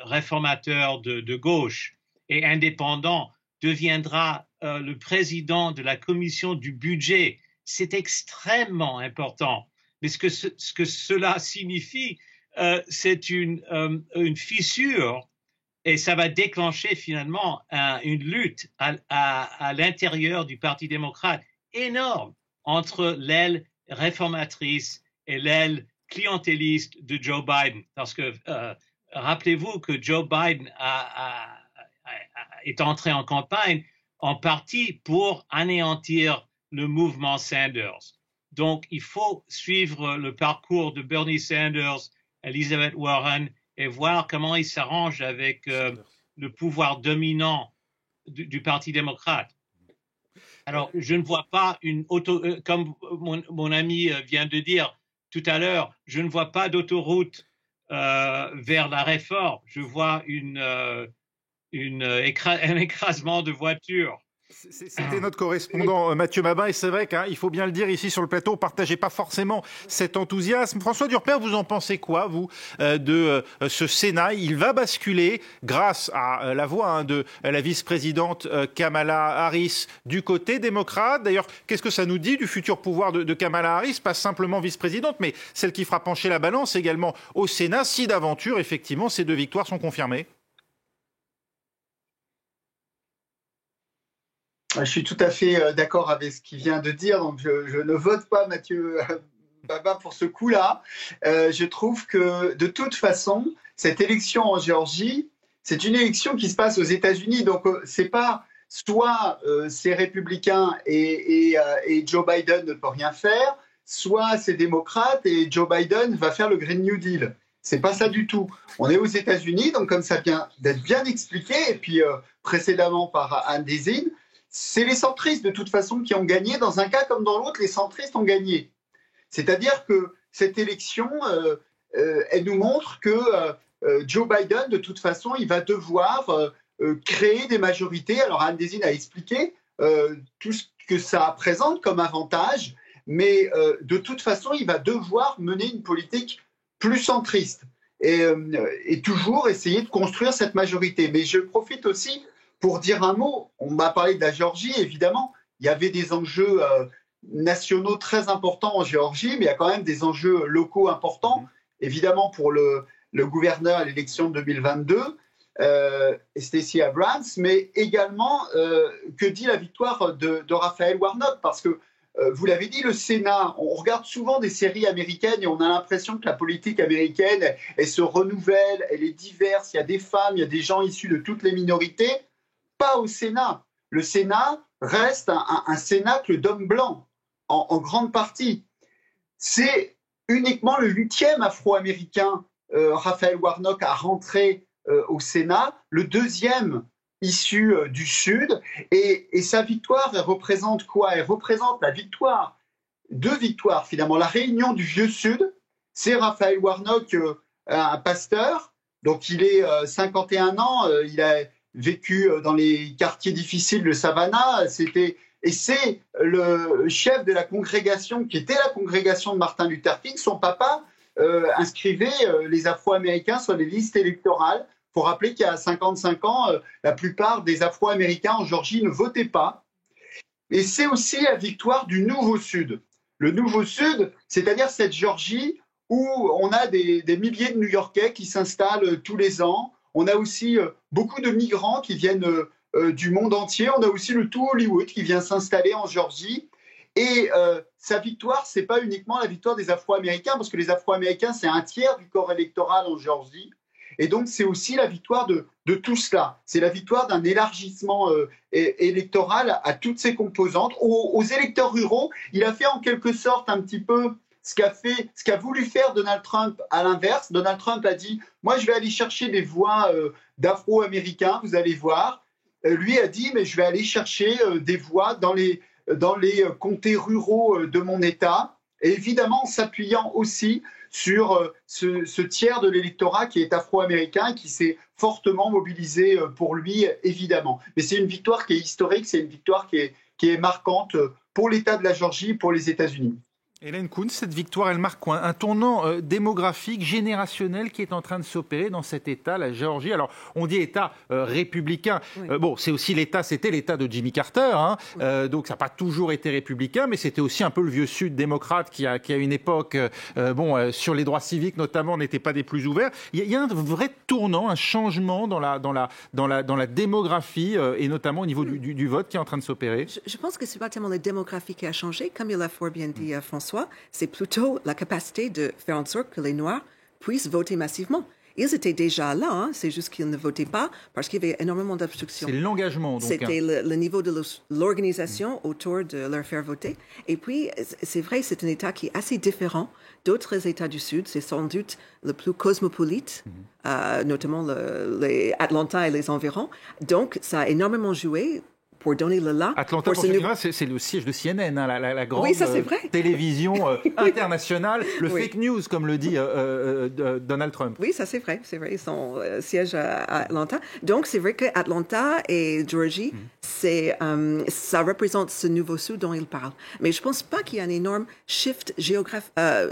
réformateur de gauche et indépendant, deviendra le président de la commission du budget. C'est extrêmement important. Mais ce que cela signifie, c'est une fissure et ça va déclencher finalement une lutte à l'intérieur du Parti démocrate énorme entre l'aile réformatrice et l'aile clientéliste de Joe Biden. Parce que rappelez-vous que Joe Biden est entré en campagne en partie pour anéantir le mouvement Sanders. Donc, il faut suivre le parcours de Bernie Sanders, Elizabeth Warren, et voir comment ils s'arrangent avec le pouvoir dominant du Parti démocrate. Alors, je ne vois pas comme mon ami vient de dire tout à l'heure, je ne vois pas d'autoroute vers la réforme. Je vois un écrasement de voitures. C'était notre correspondant Mathieu Mabin, et c'est vrai qu'il faut bien le dire ici sur le plateau, on ne partageait pas forcément cet enthousiasme. François Durper, vous en pensez quoi, vous, de ce Sénat? Il va basculer grâce à la voix de la vice-présidente Kamala Harris du côté démocrate. D'ailleurs, qu'est-ce que ça nous dit du futur pouvoir de Kamala Harris? Pas simplement vice-présidente, mais celle qui fera pencher la balance également au Sénat, si d'aventure, effectivement, ces 2 victoires sont confirmées. Je suis tout à fait d'accord avec ce qu'il vient de dire, donc je ne vote pas Mathieu Baba pour ce coup-là. Je trouve que de toute façon, cette élection en Géorgie, c'est une élection qui se passe aux États-Unis, donc c'est pas soit c'est républicain et Joe Biden ne peut rien faire, soit c'est démocrate et Joe Biden va faire le Green New Deal. C'est pas ça du tout. On est aux États-Unis, donc comme ça vient d'être bien expliqué, et puis précédemment par Anne Dezin, c'est les centristes de toute façon qui ont gagné. Dans un cas comme dans l'autre, les centristes ont gagné. C'est-à-dire que cette élection, elle nous montre que Joe Biden, de toute façon, il va devoir créer des majorités. Alors Anne Dezin a expliqué tout ce que ça présente comme avantage, mais de toute façon, il va devoir mener une politique plus centriste et toujours essayer de construire cette majorité. Mais je profite aussi pour dire un mot. On m'a parlé de la Géorgie, évidemment. Il y avait des enjeux nationaux très importants en Géorgie, mais il y a quand même des enjeux locaux importants, évidemment pour le gouverneur à l'élection de 2022, Stacey Abrams, mais également que dit la victoire de Raphaël Warnock, parce que vous l'avez dit, le Sénat, on regarde souvent des séries américaines et on a l'impression que la politique américaine, elle se renouvelle, elle est diverse, il y a des femmes, il y a des gens issus de toutes les minorités. Pas au Sénat. Le Sénat reste un cénacle d'hommes blancs, en grande partie. C'est uniquement le 8e afro-américain, Raphaël Warnock, à rentrer au Sénat, le 2e issu du Sud. Et sa victoire, elle représente quoi? Elle représente la victoire, 2 victoires finalement. La réunion du Vieux Sud, c'est Raphaël Warnock, un pasteur, donc il est 51 ans, il a vécu dans les quartiers difficiles de Savannah, et c'est le chef de la congrégation qui était la congrégation de Martin Luther King. Son papa inscrivait les Afro-Américains sur les listes électorales. Il faut rappeler qu'il y a 55 ans, la plupart des Afro-Américains en Géorgie ne votaient pas. Et c'est aussi la victoire du Nouveau Sud. Le Nouveau Sud, c'est-à-dire cette Géorgie où on a des milliers de New-Yorkais qui s'installent tous les ans. On a aussi beaucoup de migrants qui viennent du monde entier. On a aussi le tout Hollywood qui vient s'installer en Géorgie. Et sa victoire, ce n'est pas uniquement la victoire des Afro-Américains, parce que les Afro-Américains, c'est 1/3 du corps électoral en Géorgie. Et donc, c'est aussi la victoire de tout cela. C'est la victoire d'un élargissement électoral à toutes ses composantes. Aux électeurs ruraux, il a fait en quelque sorte un petit peu ce qu'a voulu faire Donald Trump à l'inverse. Donald Trump a dit « Moi, je vais aller chercher des voix d'Afro-Américains, vous allez voir. » Lui a dit « Mais je vais aller chercher des voix dans les comtés ruraux de mon État. » Et évidemment, en s'appuyant aussi sur ce tiers de l'électorat qui est afro-américain, qui s'est fortement mobilisé pour lui, évidemment. Mais c'est une victoire qui est historique, c'est une victoire qui est marquante pour l'État de la Géorgie, pour les États-Unis. Hélène Koun, cette victoire, elle marque quoi? Un tournant démographique, générationnel qui est en train de s'opérer dans cet État, la Géorgie. Alors, on dit État républicain. Oui. Bon, c'était l'État de Jimmy Carter, hein. Oui. Donc ça n'a pas toujours été républicain, mais c'était aussi un peu le vieux Sud démocrate qui, à une époque, sur les droits civiques notamment, n'était pas des plus ouverts. Il y a un vrai tournant, un changement dans la démographie et notamment au niveau du vote qui est en train de s'opérer. Je pense que ce n'est pas tellement la démographie qui a changé, comme il l'a fort bien dit François. C'est plutôt la capacité de faire en sorte que les Noirs puissent voter massivement. Ils étaient déjà là, hein, c'est juste qu'ils ne votaient pas parce qu'il y avait énormément d'obstructions. C'est l'engagement, donc. C'était le niveau de l'organisation autour de leur faire voter. Et puis, c'est vrai, c'est un État qui est assez différent d'autres États du Sud. C'est sans doute le plus cosmopolite, notamment les Atlanta et les environs. Donc, ça a énormément joué pour donner le là. Atlanta, c'est le siège de CNN, hein, la grande télévision internationale, le fake news, comme le dit Donald Trump. Oui, ça c'est vrai, son siège à Atlanta. Donc c'est vrai que Atlanta et Georgie, ça représente ce nouveau Sud dont il parle. Mais je pense pas qu'il y a un énorme shift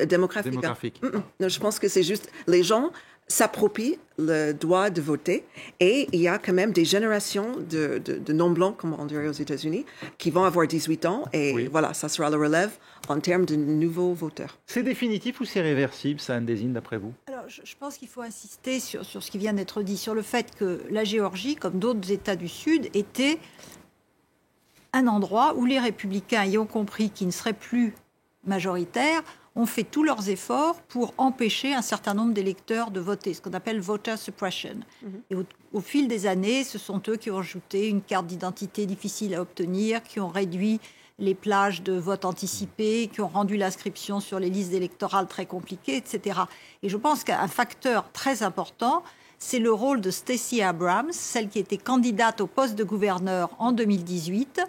démographique. Non, je pense que c'est juste les gens s'approprient le droit de voter et il y a quand même des générations de non-blancs, comme on dirait aux États-Unis, qui vont avoir 18 ans et voilà, ça sera la relève en termes de nouveaux voteurs. C'est définitif ou c'est réversible, ça, Anne-Désine, d'après vous? Alors, je pense qu'il faut insister sur ce qui vient d'être dit, sur le fait que la Géorgie, comme d'autres États du Sud, était un endroit où les républicains, ayant compris qu'ils ne seraient plus majoritaires, ont fait tous leurs efforts pour empêcher un certain nombre d'électeurs de voter, ce qu'on appelle voter suppression. Et au fil des années, ce sont eux qui ont ajouté une carte d'identité difficile à obtenir, qui ont réduit les plages de vote anticipé, qui ont rendu l'inscription sur les listes électorales très compliquée, etc. Et je pense qu'un facteur très important, c'est le rôle de Stacey Abrams, celle qui était candidate au poste de gouverneur en 2018,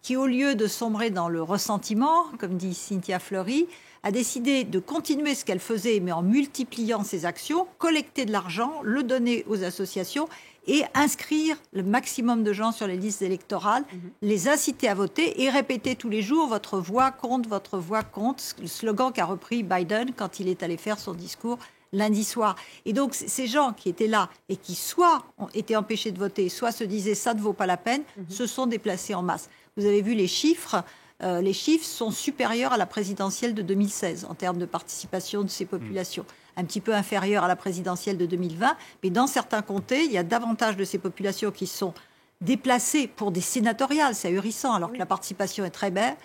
qui, au lieu de sombrer dans le ressentiment, comme dit Cynthia Fleury, a décidé de continuer ce qu'elle faisait, mais en multipliant ses actions, collecter de l'argent, le donner aux associations et inscrire le maximum de gens sur les listes électorales, les inciter à voter et répéter tous les jours « votre voix compte, votre voix compte », le slogan qu'a repris Biden quand il est allé faire son discours lundi soir. Et donc, ces gens qui étaient là et qui soit ont été empêchés de voter, soit se disaient « ça ne vaut pas la peine », se sont déplacés en masse. Vous avez vu les chiffres. Les chiffres sont supérieurs à la présidentielle de 2016 en termes de participation de ces populations. Un petit peu inférieurs à la présidentielle de 2020, mais dans certains comtés, il y a davantage de ces populations qui sont déplacées pour des sénatoriales, c'est ahurissant, alors que la participation est très belle,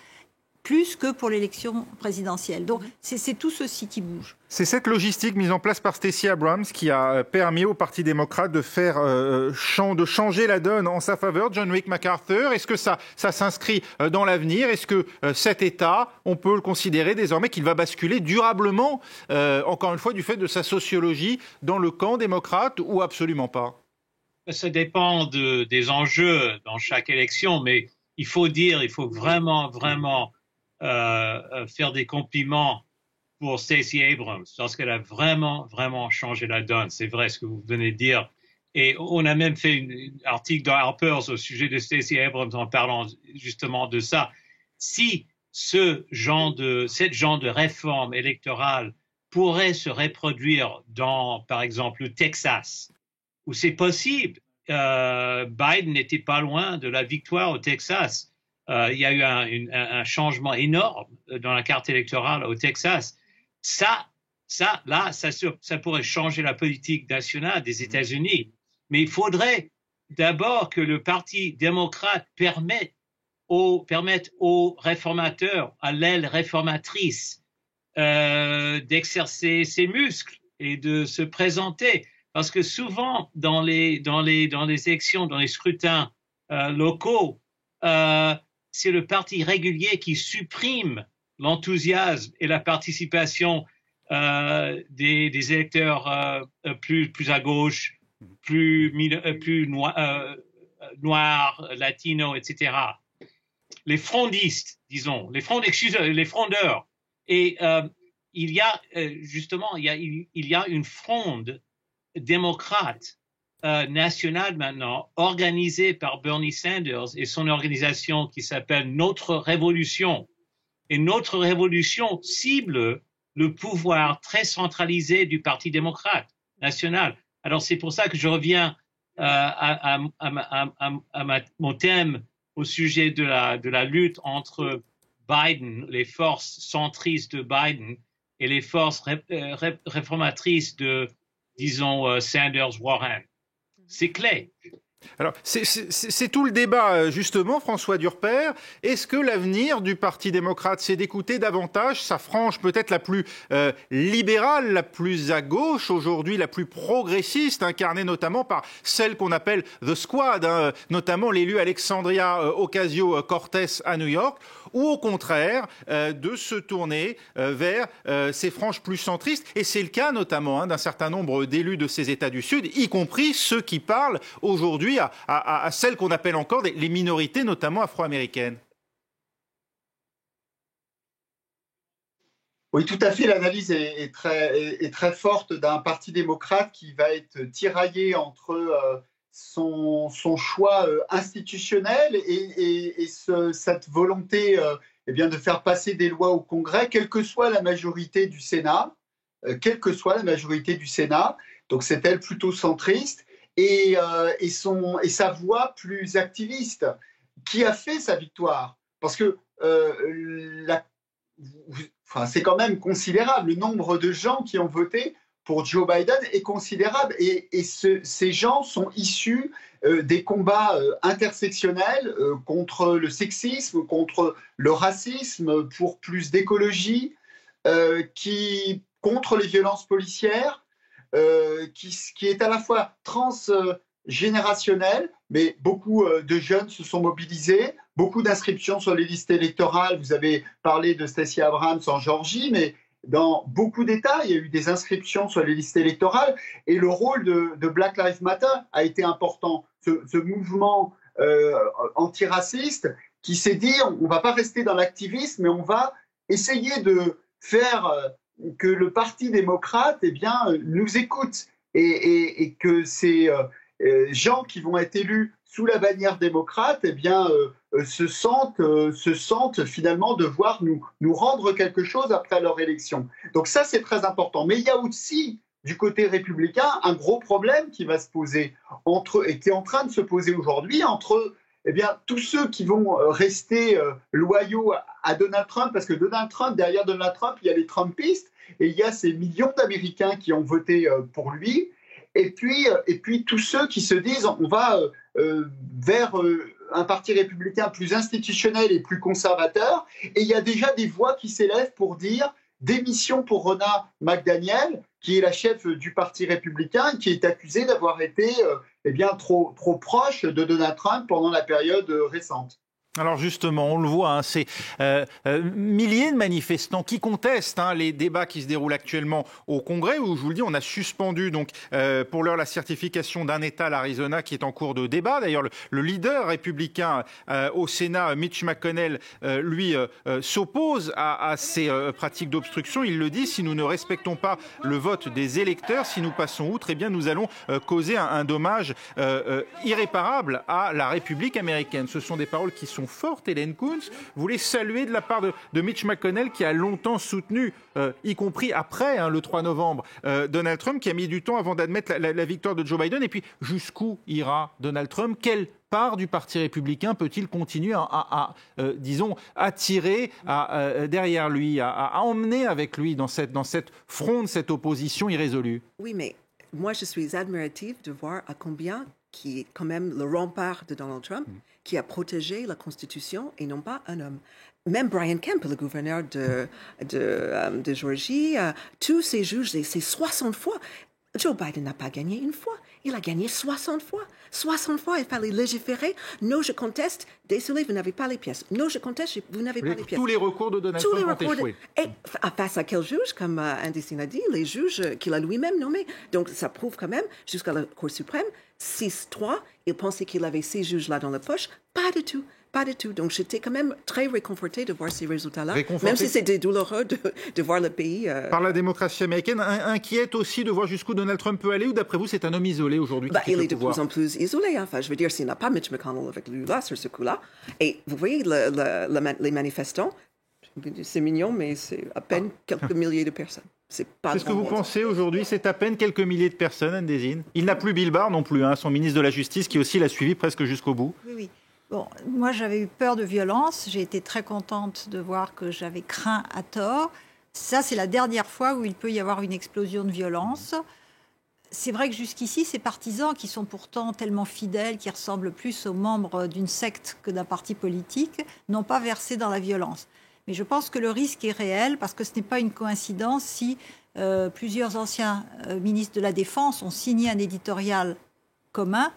plus que pour l'élection présidentielle. Donc c'est tout ceci qui bouge. C'est cette logistique mise en place par Stacey Abrams qui a permis au Parti démocrate de changer la donne en sa faveur. John Wick MacArthur, est-ce que ça s'inscrit dans l'avenir? Est-ce que cet État, on peut le considérer désormais qu'il va basculer durablement, encore une fois, du fait de sa sociologie, dans le camp démocrate ou absolument pas? Ça dépend des enjeux dans chaque élection, mais il faut vraiment faire des compliments pour Stacey Abrams, parce qu'elle a vraiment changé la donne. C'est vrai ce que vous venez de dire. Et on a même fait un article dans Harper's au sujet de Stacey Abrams en parlant justement de ça. Si cette genre de réforme électorale pourrait se reproduire dans, par exemple, le Texas, où c'est possible, Biden n'était pas loin de la victoire au Texas. Il y a eu un changement énorme dans la carte électorale au Texas. Ça pourrait changer la politique nationale des États-Unis. Mais il faudrait d'abord que le Parti démocrate permette aux réformateurs, à l'aile réformatrice, d'exercer ses muscles et de se présenter. Parce que souvent, dans les élections, dans les scrutins locaux, c'est le parti régulier qui supprime l'enthousiasme et la participation des électeurs plus à gauche, plus noirs, latinos, etc. Les frondistes, disons, les frondeurs. Et il y a une fronde démocrate nationale maintenant, organisée par Bernie Sanders et son organisation qui s'appelle Notre Révolution. Et Notre Révolution cible le pouvoir très centralisé du Parti démocrate national. Alors c'est pour ça que je reviens à mon thème au sujet de la lutte entre Biden, les forces centristes de Biden et les forces réformatrices de, disons, Sanders-Warren. C'est clé. Alors, c'est tout le débat, justement, François Durper. Est-ce que l'avenir du Parti démocrate, c'est d'écouter davantage sa frange peut-être la plus libérale, la plus à gauche aujourd'hui, la plus progressiste, incarnée notamment par celle qu'on appelle The Squad, notamment l'élu Alexandria Ocasio-Cortez à New York, ou au contraire de se tourner vers ces franges plus centristes. Et c'est le cas notamment d'un certain nombre d'élus de ces États du Sud, y compris ceux qui parlent aujourd'hui à celles qu'on appelle encore les minorités, notamment afro-américaines. Oui, tout à fait. L'analyse est très forte d'un parti démocrate qui va être tiraillé entre son choix institutionnel et cette volonté eh bien, de faire passer des lois au Congrès, quelle que soit la majorité du Sénat. Donc c'est elle plutôt centriste et sa voix plus activiste qui a fait sa victoire. Parce que c'est quand même considérable. Le nombre de gens qui ont voté pour Joe Biden est considérable. Et ces gens sont issus des combats intersectionnels contre le sexisme, contre le racisme, pour plus d'écologie, contre les violences policières, qui est à la fois transgénérationnel, mais beaucoup de jeunes se sont mobilisés, beaucoup d'inscriptions sur les listes électorales. Vous avez parlé de Stacey Abrams en Géorgie, mais dans beaucoup d'États, il y a eu des inscriptions sur les listes électorales et le rôle de Black Lives Matter a été important. Ce mouvement antiraciste qui s'est dit on ne va pas rester dans l'activisme, mais on va essayer de faire que le Parti démocrate nous écoute et que ces gens qui vont être élus sous la bannière démocrate se sentent finalement devoir nous rendre quelque chose après leur élection. Donc ça, c'est très important. Mais il y a aussi, du côté républicain, un gros problème qui va se poser et qui est en train de se poser aujourd'hui entre tous ceux qui vont rester loyaux à Donald Trump, parce que derrière Donald Trump, il y a les Trumpistes et il y a ces millions d'Américains qui ont voté pour lui. Et puis tous ceux qui se disent on va vers un parti républicain plus institutionnel et plus conservateur. Et il y a déjà des voix qui s'élèvent pour dire démission pour Ronna McDaniel, qui est la chef du parti républicain, qui est accusée d'avoir été trop proche de Donald Trump pendant la période récente. Alors justement, on le voit, c'est milliers de manifestants qui contestent les débats qui se déroulent actuellement au Congrès, où je vous le dis, on a suspendu donc pour l'heure la certification d'un État, l'Arizona, qui est en cours de débat. D'ailleurs, le leader républicain au Sénat, Mitch McConnell, lui s'oppose à ces pratiques d'obstruction. Il le dit, si nous ne respectons pas le vote des électeurs, si nous passons outre, nous allons causer un dommage irréparable à la République américaine. Ce sont des paroles qui sont forte. Hélène Kounce, vous voulez saluer de la part de Mitch McConnell qui a longtemps soutenu, y compris après le 3 novembre, Donald Trump, qui a mis du temps avant d'admettre la victoire de Joe Biden. Et puis, jusqu'où ira Donald Trump? Quelle part du Parti républicain peut-il continuer à attirer derrière lui, à emmener avec lui dans cette fronde, cette opposition irrésolue? Oui, mais moi, je suis admirative de voir à combien qui est quand même le rempart de Donald Trump, qui a protégé la Constitution et non pas un homme. Même Brian Kemp, le gouverneur de Géorgie, tous ces juges, c'est 60 fois. Joe Biden n'a pas gagné une fois. Il a gagné 60 fois. 60 fois, il fallait légiférer. Non, je conteste. Désolé, vous n'avez pas les pièces. Non, je conteste, vous n'avez pas les pièces. Tous les recours de Donald Trump ont échoué. Et face à quel juge, comme Andy a dit, les juges qu'il a lui-même nommés. Donc, ça prouve quand même, jusqu'à la Cour suprême, 6-3, il pensait qu'il avait ces juges-là dans la poche. Pas du tout. Pas du tout. Donc, j'étais quand même très réconfortée de voir ces résultats-là, même si c'était douloureux de voir le pays... Par la démocratie américaine, inquiète aussi de voir jusqu'où Donald Trump peut aller, ou d'après vous, c'est un homme isolé aujourd'hui? Il est de plus en plus isolé. Enfin, je veux dire, s'il n'a pas Mitch McConnell avec lui là, sur ce coup-là. Et vous voyez, les manifestants, c'est mignon, mais c'est à peine quelques milliers de personnes. C'est ce que vous pensez aujourd'hui? C'est à peine quelques milliers de personnes, Anne Désine. Il n'a plus Bill Barr non plus, son ministre de la Justice, qui aussi l'a suivi presque jusqu'au bout. Oui. Bon, moi, j'avais eu peur de violence. J'ai été très contente de voir que j'avais craint à tort. Ça, c'est la dernière fois où il peut y avoir une explosion de violence. C'est vrai que jusqu'ici, ces partisans, qui sont pourtant tellement fidèles, qui ressemblent plus aux membres d'une secte que d'un parti politique, n'ont pas versé dans la violence. Mais je pense que le risque est réel, parce que ce n'est pas une coïncidence si plusieurs anciens ministres de la Défense ont signé un éditorial commun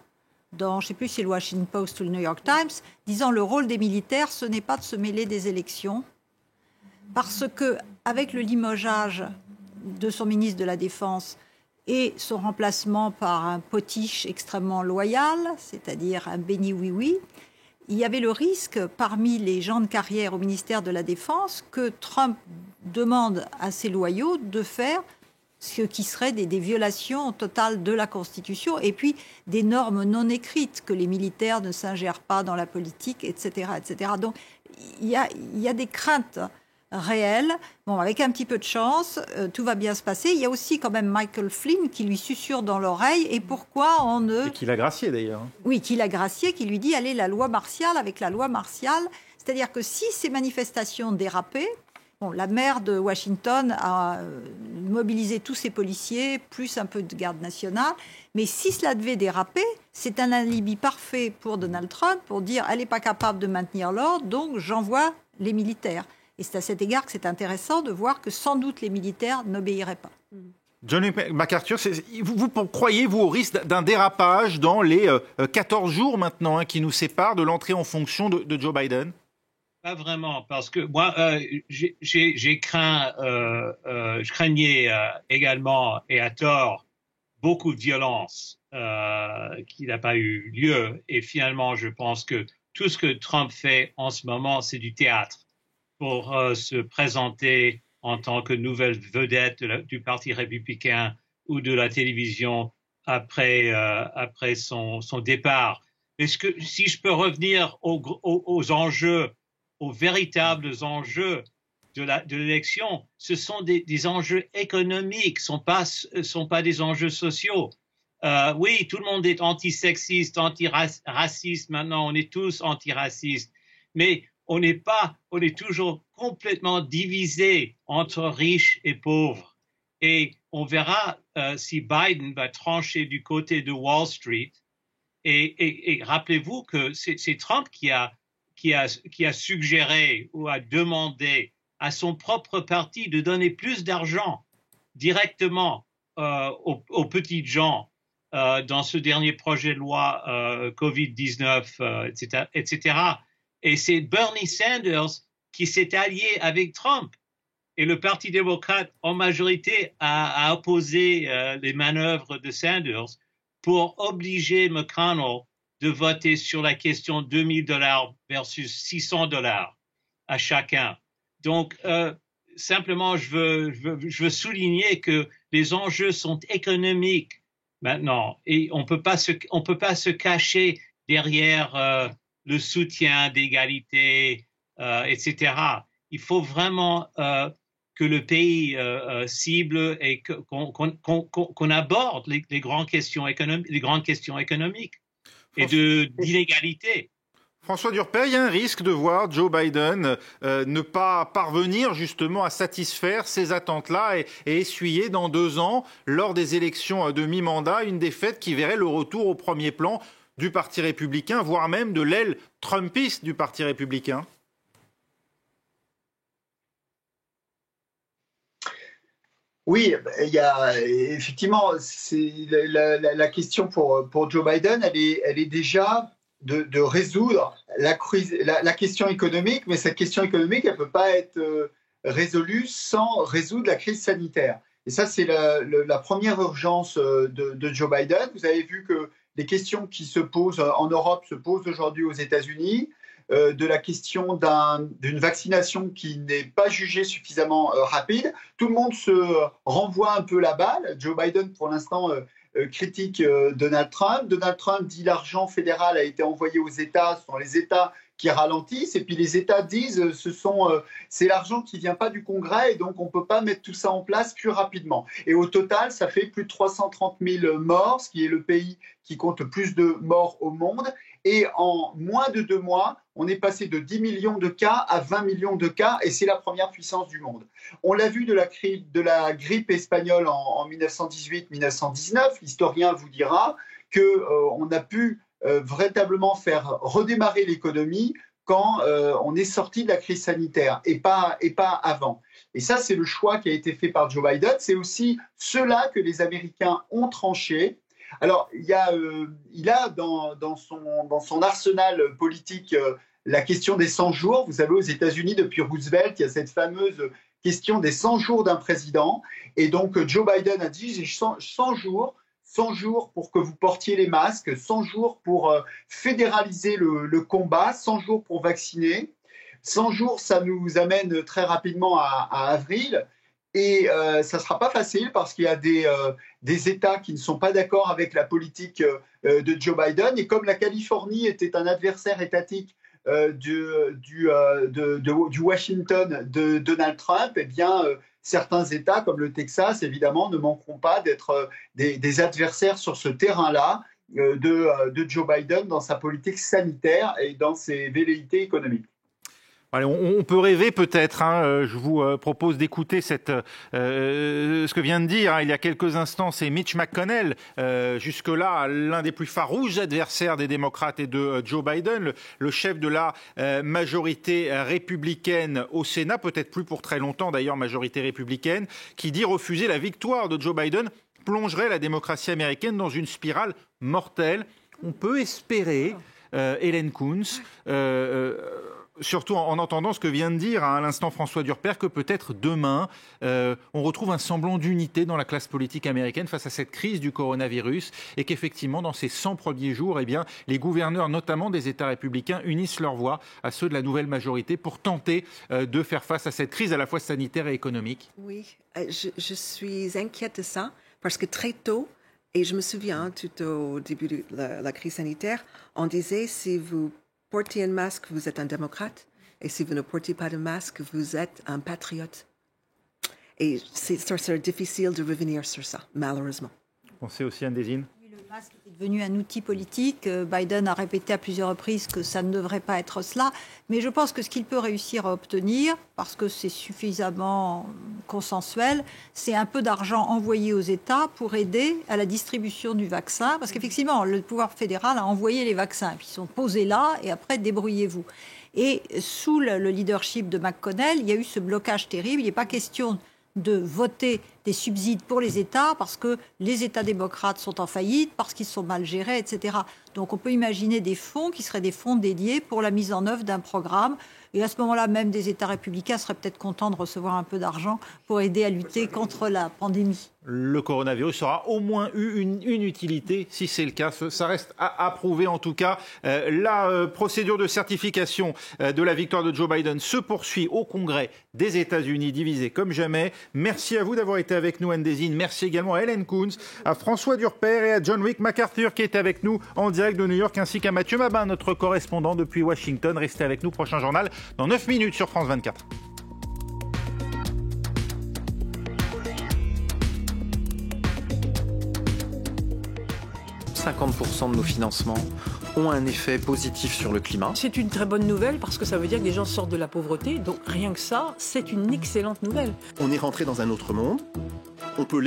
dans, je ne sais plus si c'est le Washington Post ou le New York Times, disant le rôle des militaires, ce n'est pas de se mêler des élections, parce qu'avec le limogeage de son ministre de la Défense et son remplacement par un potiche extrêmement loyal, c'est-à-dire un béni oui-oui, il y avait le risque, parmi les gens de carrière au ministère de la Défense, que Trump demande à ses loyaux de faire ce qui serait des violations totales de la Constitution et puis des normes non écrites, que les militaires ne s'ingèrent pas dans la politique, etc. etc. Donc il y a des craintes réelles. Bon, avec un petit peu de chance, tout va bien se passer. Il y a aussi quand même Michael Flynn qui lui susurre dans l'oreille. Et pourquoi on ne... Et qui l'a gracié d'ailleurs. Oui, qui l'a gracié, qui lui dit allez, la loi martiale avec la loi martiale. C'est-à-dire que si ces manifestations dérapaient, bon, la maire de Washington a mobilisé tous ses policiers, plus un peu de garde nationale. Mais si cela devait déraper, c'est un alibi parfait pour Donald Trump pour dire elle n'est pas capable de maintenir l'ordre, donc j'envoie les militaires. Et c'est à cet égard que c'est intéressant de voir que sans doute les militaires n'obéiraient pas. Johnny McArthur, vous croyez-vous au risque d'un dérapage dans les 14 jours maintenant qui nous séparent de l'entrée en fonction de Joe Biden? Pas vraiment, parce que moi, je craignais également, et à tort, beaucoup de violence qui n'a pas eu lieu. Et finalement, je pense que tout ce que Trump fait en ce moment, c'est du théâtre pour se présenter en tant que nouvelle vedette du Parti républicain ou de la télévision après son départ. Est-ce que, si je peux revenir aux enjeux, aux véritables enjeux de l'élection, ce sont des enjeux économiques, sont pas des enjeux sociaux. Oui, tout le monde est antisexiste, antiraciste. Maintenant, on est tous antiracistes, mais on est toujours complètement divisé entre riches et pauvres. Et on verra si Biden va trancher du côté de Wall Street. Et rappelez-vous que c'est Trump qui a suggéré ou a demandé à son propre parti de donner plus d'argent directement aux petites gens dans ce dernier projet de loi Covid-19, etc. Et c'est Bernie Sanders qui s'est allié avec Trump. Et le Parti démocrate, en majorité, a opposé les manœuvres de Sanders pour obliger McConnell de voter sur la question de $2,000 versus $600 à chacun. Donc, simplement, je veux souligner que les enjeux sont économiques maintenant. Et on peut pas se cacher derrière le soutien d'égalité, etc. Il faut vraiment que le pays cible et qu'on aborde les grandes questions économiques et d'inégalité. François Durper, il y a un risque de voir Joe Biden ne pas parvenir justement à satisfaire ces attentes-là et essuyer dans 2 ans, lors des élections de mi-mandat, une défaite qui verrait le retour au premier plan du Parti républicain, voire même de l'aile trumpiste du Parti républicain? Oui, il y a effectivement, c'est la question pour Joe Biden, elle est déjà de résoudre la question économique, mais cette question économique, elle ne peut pas être résolue sans résoudre la crise sanitaire. Et ça, c'est la première urgence de Joe Biden. Vous avez vu que les questions qui se posent en Europe se posent aujourd'hui aux États-Unis, de la question d'une vaccination qui n'est pas jugée suffisamment rapide. Tout le monde se renvoie un peu la balle. Joe Biden, pour l'instant, critique Donald Trump. Donald Trump dit l'argent fédéral a été envoyé aux États, ce sont les États qui ralentissent, et puis les États disent c'est l'argent qui ne vient pas du Congrès et donc on ne peut pas mettre tout ça en place plus rapidement. Et au total, ça fait plus de 330 000 morts, ce qui est le pays qui compte le plus de morts au monde. Et en moins de 2 mois, on est passé de 10 millions de cas à 20 millions de cas, et c'est la première puissance du monde. On l'a vu de la grippe espagnole en 1918-1919. L'historien vous dira qu'on a pu véritablement faire redémarrer l'économie quand on est sorti de la crise sanitaire et pas avant. Et ça, c'est le choix qui a été fait par Joe Biden. C'est aussi cela que les Américains ont tranché Alors, il a dans son arsenal politique la question des 100 jours. Vous savez, aux États-Unis, depuis Roosevelt, il y a cette fameuse question des 100 jours d'un président. Et donc, Joe Biden a dit, j'ai 100 jours. 100 jours pour que vous portiez les masques, 100 jours pour fédéraliser le combat, 100 jours pour vacciner. 100 jours, ça nous amène très rapidement à avril. Et ça ne sera pas facile parce qu'il y a des États qui ne sont pas d'accord avec la politique de Joe Biden. Et comme la Californie était un adversaire étatique du Washington de Donald Trump, eh bien, certains États, comme le Texas, évidemment, ne manqueront pas d'être des adversaires sur ce terrain-là de Joe Biden dans sa politique sanitaire et dans ses velléités économiques. Allez, on peut rêver peut-être. Je vous propose d'écouter ce que vient de dire il y a quelques instants, c'est Mitch McConnell, jusque-là l'un des plus farouches adversaires des démocrates et de Joe Biden, le chef de la majorité républicaine au Sénat, peut-être plus pour très longtemps d'ailleurs, majorité républicaine, qui dit refuser la victoire de Joe Biden plongerait la démocratie américaine dans une spirale mortelle. On peut espérer, Hélène Kuntz, surtout en entendant ce que vient de dire à l'instant François Durper, que peut-être demain, on retrouve un semblant d'unité dans la classe politique américaine face à cette crise du coronavirus et qu'effectivement, dans ces 100 premiers jours, eh bien, les gouverneurs, notamment des États républicains, unissent leurs voix à ceux de la nouvelle majorité pour tenter de faire face à cette crise à la fois sanitaire et économique. Oui, je suis inquiète de ça parce que très tôt, et je me souviens tout au début de la crise sanitaire, on disait si vous portez un masque, vous êtes un démocrate. Et si vous ne portez pas de masque, vous êtes un patriote. Et ça sera difficile de revenir sur ça, malheureusement. On sait aussi, Anne-Désine. Le masque est devenu un outil politique. Biden a répété à plusieurs reprises que ça ne devrait pas être cela. Mais je pense que ce qu'il peut réussir à obtenir, parce que c'est suffisamment consensuel, c'est un peu d'argent envoyé aux États pour aider à la distribution du vaccin. Parce qu'effectivement, le pouvoir fédéral a envoyé les vaccins. Puis ils sont posés là et après, débrouillez-vous. Et sous le leadership de McConnell, il y a eu ce blocage terrible. Il n'est pas question de voter des subsides pour les États parce que les États démocrates sont en faillite, parce qu'ils sont mal gérés, etc. Donc on peut imaginer des fonds qui seraient des fonds dédiés pour la mise en œuvre d'un programme. Et à ce moment-là, même des États républicains seraient peut-être contents de recevoir un peu d'argent pour aider à lutter contre la pandémie. Le coronavirus aura au moins eu une utilité, si c'est le cas. Ça reste à prouver en tout cas. La procédure de certification de la victoire de Joe Biden se poursuit au Congrès des États-Unis, divisé comme jamais. Merci à vous d'avoir été avec nous, Anne-Désine. Merci également à Hélène Kuntz, à François Durper et à John Wick MacArthur qui est avec nous en direct de New York, ainsi qu'à Mathieu Mabin, notre correspondant depuis Washington. Restez avec nous, prochain journal dans 9 minutes sur France 24. « 50% de nos financements ont un effet positif sur le climat. » C'est une très bonne nouvelle parce que ça veut dire que les gens sortent de la pauvreté. Donc rien que ça, c'est une excellente nouvelle. On est rentré dans un autre monde. On peut